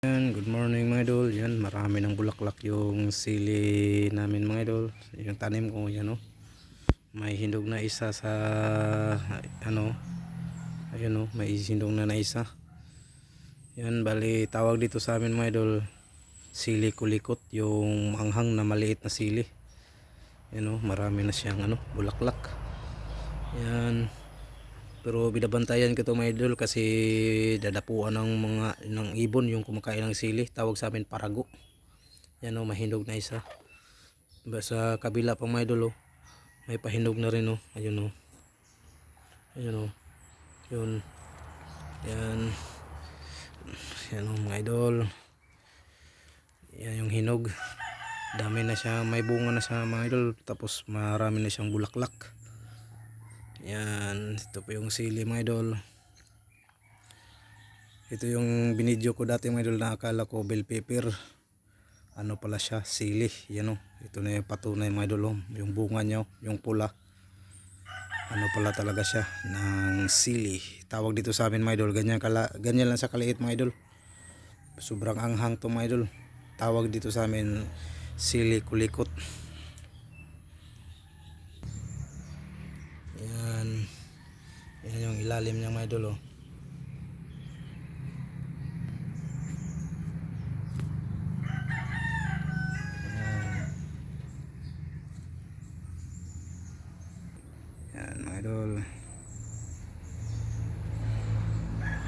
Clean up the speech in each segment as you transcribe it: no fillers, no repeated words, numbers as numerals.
Yan, good morning mga idol. Yan, marami ng bulaklak yung sili namin mga idol. Yung tanim ko yan, oh. May hindog na isa sa ano, ayun, oh, may hindog na isa. Yan, bali tawag dito sa amin mga idol, sili kulikot, yung manghang na maliit na sili. Yan, oh, marami na siyang bulaklak. Yan. Pero binabantayan ko to mga idol kasi dadapuan ng ibon yung kumakain ng sili. Tawag sa amin parago. Yan, oh, mahindog na isa. Sa kabila pang mga idol, oh, may pahinog na rin, oh. Ayun, oh. Ayun, oh. Yun. Yan. Yan, oh, mga idol. Yan yung hinog. Dami na siya, may bunga na siya mga idol. Tapos marami na siyang bulaklak. Yan, ito po yung sili mga idol. Ito yung binidyo ko dati mga idol na akala ko bell pepper. Ano pala siya, sili. Yan, oh. Ito na yung patunay mga idol, oh. Yung bunga niya, yung pula. Ano pala talaga siya, ng sili. Tawag dito sa amin mga idol, ganyan lang sa kaliit mga idol. Sobrang anghang to mga idol. Tawag dito sa amin sili kulikot. Yan. Yan yung ilalim niya mga idol, oh. Yan mga idol.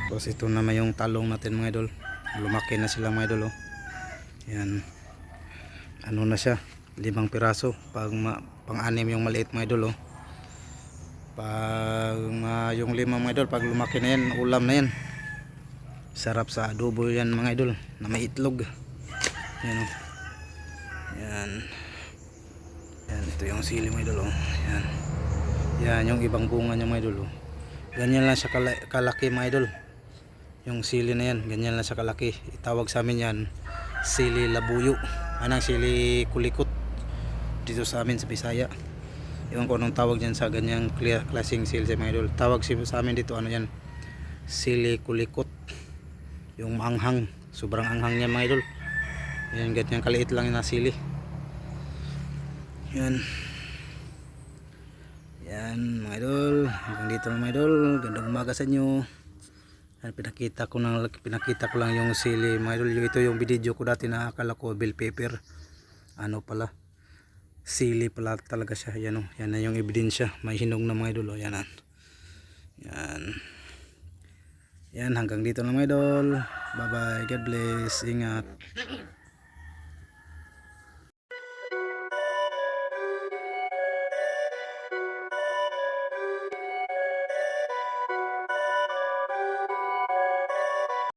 Tapos ito naman yung talong natin mga idol. Lumaki na sila mga idol, oh. Yan. Ano na siya, 5 piraso. Pang-anim yung maliit mga idol, oh. Yung 5 mga idol, pag lumaki na yan, ulam na yan. Sarap sa adobo yan mga idol, na may itlog. Yan, oh. Yan. Yan, ito yung sili mga idol, oh. Yan. Yan yung ibang bunga niya mga idol, oh. Ganyan lang siya kalaki mga idol. Yung sili na yan, ganyan lang siya kalaki. Itawag sa amin yan sili labuyo. Anong sili kulikot dito sa amin sa Bisaya. Ewan ko anong tawag dyan sa ganyang klaseng sili sa mga idol. Tawag sa amin dito yan, sili kulikot. Yung anghang, sobrang anghang yan mga idol. Yan, ganyan kaliit lang na sili. Yan. Yan mga idol, hanggang dito lang mga idol. Gandang umaga sa inyo. Pinakita ko lang yung sili mga idol. Ito yung video ko dati na akala ko bell pepper. Ano pala, sili pala talaga siya. Yan, oh. Yan na yung ebidensya. May hinog na mga idol, oh. Yan, yan. Yan, hanggang dito lang mga idol. Bye bye, God bless, ingat.